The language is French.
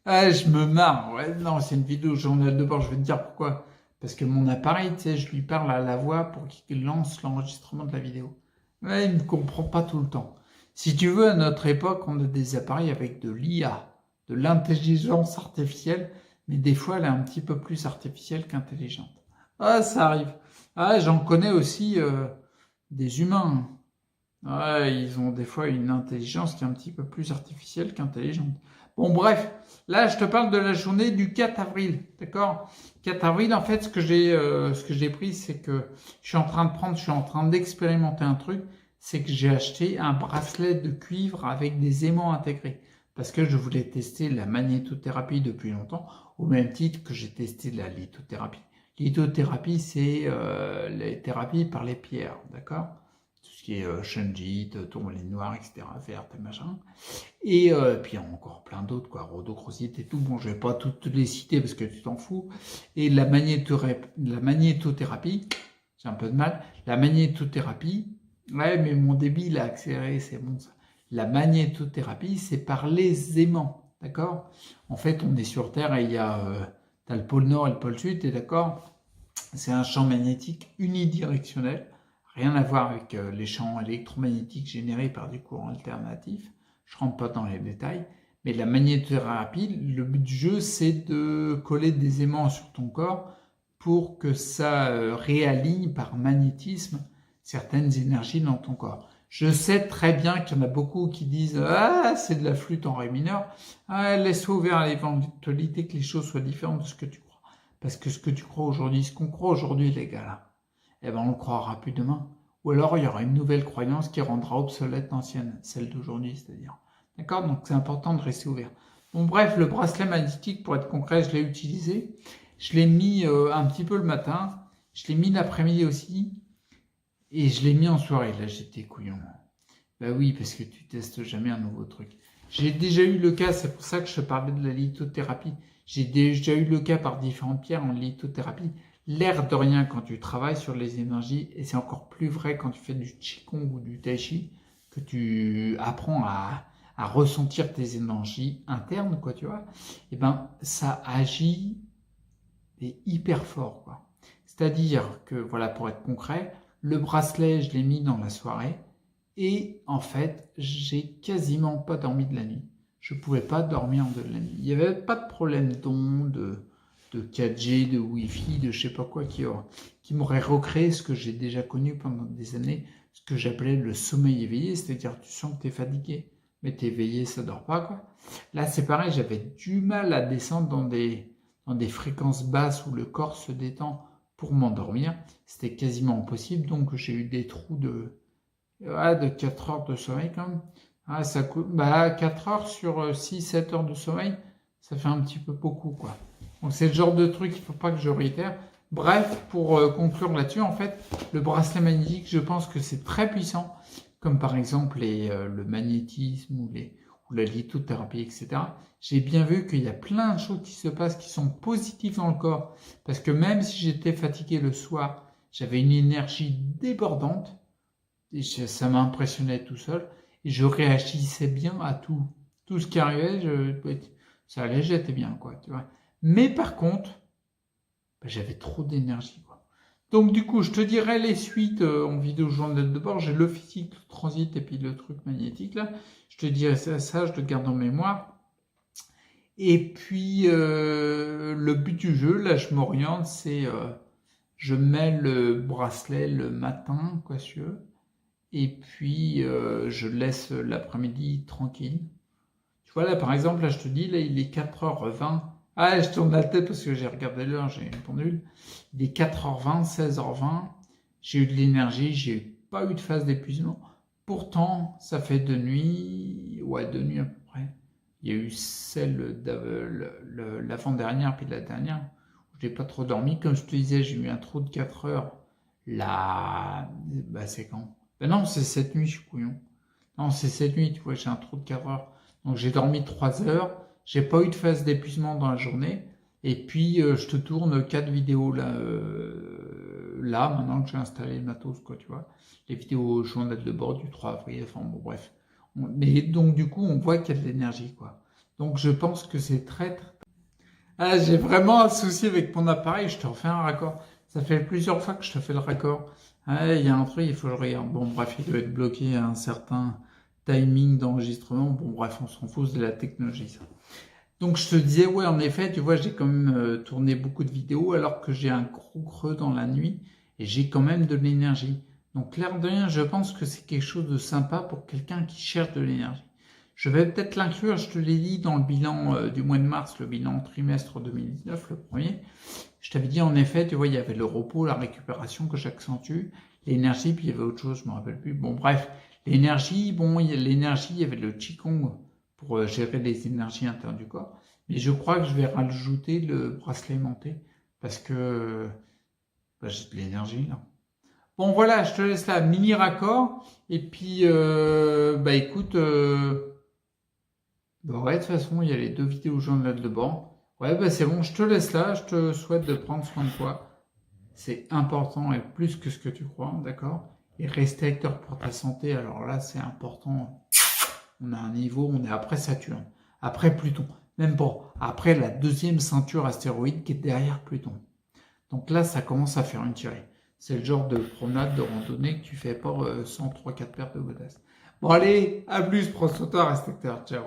Ah, je me marre. Ouais, non, c'est une vidéo journal de bord. Je vais te dire pourquoi. Parce que mon appareil, tu sais, je lui parle à la voix pour qu'il lance l'enregistrement de la vidéo. Ouais, il ne comprend pas tout le temps. Si tu veux, à notre époque, on a des appareils avec de l'IA, de l'intelligence artificielle, mais des fois, elle est un petit peu plus artificielle qu'intelligente. Ah, ça arrive. Ah, j'en connais aussi des humains. Ouais, ils ont des fois une intelligence qui est un petit peu plus artificielle qu'intelligente. Bon, bref, là, je te parle de la journée du 4 avril, d'accord? 4 avril, en fait, ce que j'ai pris, c'est que je suis en train d'expérimenter un truc, c'est que j'ai acheté un bracelet de cuivre avec des aimants intégrés, parce que je voulais tester la magnétothérapie depuis longtemps, au même titre que j'ai testé la lithothérapie. Lithothérapie, c'est les thérapies par les pierres, d'accord? Tout ce qui est Shunjit, tourmaline noire, etc., verte et machin. Et puis il y a encore plein d'autres, quoi, rhodochrosite et tout. Bon, je vais pas toutes les citer parce que tu t'en fous. Et la magnétothérapie, j'ai un peu de mal. La magnétothérapie, ouais, mais mon débit il a accéléré, c'est bon ça. La magnétothérapie, c'est par les aimants, d'accord? En fait, on est sur Terre et il y a, t'as le pôle Nord et le pôle Sud, t'es d'accord? C'est un champ magnétique unidirectionnel, rien à voir avec les champs électromagnétiques générés par du courant alternatif. Je ne rentre pas dans les détails, mais la magnétothérapie, le but du jeu, c'est de coller des aimants sur ton corps pour que ça réaligne par magnétisme certaines énergies dans ton corps. Je sais très bien qu'il y en a beaucoup qui disent ah c'est de la flûte en ré mineur, ah, laisse-toi ouvert à l'éventualité que les choses soient différentes de ce que tu crois. Parce que ce que tu crois aujourd'hui, ce qu'on croit aujourd'hui, les gars, là, eh ben, on le croira plus demain. Ou alors, il y aura une nouvelle croyance qui rendra obsolète l'ancienne, celle d'aujourd'hui, c'est-à-dire. D'accord? Donc, c'est important de rester ouvert. Bon, bref, le bracelet magnétique, pour être concret, je l'ai utilisé. Je l'ai mis un petit peu le matin. Je l'ai mis l'après-midi aussi. Et je l'ai mis en soirée. Là, j'étais couillon. Bah oui, parce que tu testes jamais un nouveau truc. J'ai déjà eu le cas, c'est pour ça que je te parlais de la lithothérapie. J'ai déjà eu le cas par différentes pierres en lithothérapie. L'air de rien quand tu travailles sur les énergies, et c'est encore plus vrai quand tu fais du Qigong ou du Tai Chi, que tu apprends à ressentir tes énergies internes, quoi, tu vois, et ben ça agit et hyper fort, quoi. C'est-à-dire que, voilà, pour être concret, le bracelet, je l'ai mis dans la soirée, et en fait, j'ai quasiment pas dormi de la nuit. Je pouvais pas dormir de la nuit. Il n'y avait pas de problème d'onde, de 4G, de Wi-Fi, de je sais pas quoi qui m'aurait recréé ce que j'ai déjà connu pendant des années, ce que j'appelais le sommeil éveillé, c'est-à-dire tu sens que tu es fatigué, mais tu es éveillé, ça dort pas, quoi. Là, c'est pareil, j'avais du mal à descendre dans des fréquences basses où le corps se détend pour m'endormir. C'était quasiment impossible, donc j'ai eu des trous de 4 heures de sommeil quand même. Ah, ça coûte, bah, 4 heures sur 6-7 heures de sommeil, ça fait un petit peu beaucoup, quoi. Donc c'est le genre de truc, il ne faut pas que je réitère. Bref, pour conclure là-dessus, en fait, le bracelet magnétique, je pense que c'est très puissant, comme par exemple le magnétisme ou la lithothérapie, etc. J'ai bien vu qu'il y a plein de choses qui se passent qui sont positives dans le corps, parce que même si j'étais fatigué le soir, j'avais une énergie débordante, et ça m'impressionnait tout seul. Et je réagissais bien à tout. Tout ce qui arrivait, ça allait, j'étais bien, quoi, tu vois. Mais par contre, bah, j'avais trop d'énergie, quoi. Donc du coup, je te dirai les suites en vidéo journal de bord. J'ai le physique, le transit et puis le truc magnétique, là. Je te dirai ça, je te garde en mémoire. Et puis, le but du jeu, là, je m'oriente, c'est je mets le bracelet le matin, quoi, si tu veux. Et puis, je laisse l'après-midi tranquille. Tu vois, là, par exemple, là, je te dis, là, il est 4h20. Ah, je tourne la tête parce que j'ai regardé l'heure, j'ai une pendule. Il est 4h20, 16h20. J'ai eu de l'énergie, j'ai pas eu de phase d'épuisement. Pourtant, ça fait 2 nuits, ouais, 2 nuits à peu près. Il y a eu celle l'avant-dernière, puis la dernière, où j'ai pas trop dormi. Comme je te disais, j'ai eu un trou de 4 heures. Là, bah, c'est quand? Ben non, c'est cette nuit, je suis couillon. Non, c'est cette nuit, tu vois, j'ai un trou de 4 heures. Donc j'ai dormi 3 heures, j'ai pas eu de phase d'épuisement dans la journée. Et puis je te tourne 4 vidéos là, là, maintenant que j'ai installé le matos, quoi, tu vois. Les vidéos journal de bord du 3 avril, enfin bon, bref. Mais donc du coup, on voit qu'il y a de l'énergie, quoi. Donc je pense que c'est très, très... Ah, j'ai vraiment un souci avec mon appareil, je te refais un raccord. Ça fait plusieurs fois que je te fais le raccord. Ah, il y a un truc, il faut que je regarde. Bon, bref, il doit être bloqué à un certain timing d'enregistrement. Bon, bref, on s'en fout, c'est de la technologie, ça. Donc je te disais, ouais, en effet, tu vois, j'ai quand même tourné beaucoup de vidéos alors que j'ai un gros creux dans la nuit et j'ai quand même de l'énergie. Donc l'air de rien, je pense que c'est quelque chose de sympa pour quelqu'un qui cherche de l'énergie. Je vais peut-être l'inclure, je te l'ai dit, dans le bilan du mois de mars, le bilan trimestre 2019, le premier. Je t'avais dit, en effet, tu vois, il y avait le repos, la récupération que j'accentue, l'énergie, puis il y avait autre chose, je me rappelle plus. Bon, bref, l'énergie, bon, l'énergie, il y avait le Qigong pour gérer les énergies internes du corps. Mais je crois que je vais rajouter le bracelet aimanté parce que bah, j'ai de l'énergie là. Bon voilà, je te laisse là, mini raccord. Et puis, bah écoute, bah ouais, de toute façon, il y a les 2 vidéos jaunes là dedans. Ouais, bah c'est bon, je te laisse là. Je te souhaite de prendre soin de toi. C'est important et plus que ce que tu crois, d'accord? Et rester acteur pour ta santé, alors là, c'est important. On a un niveau, on est après Saturne, après Pluton, même pas, après la deuxième ceinture astéroïde qui est derrière Pluton. Donc là, ça commence à faire une tirée. C'est le genre de promenade, de randonnée que tu fais pas sans 3-4 paires de godasses. Bon allez, à plus, prends soin de toi, reste acteur, ciao.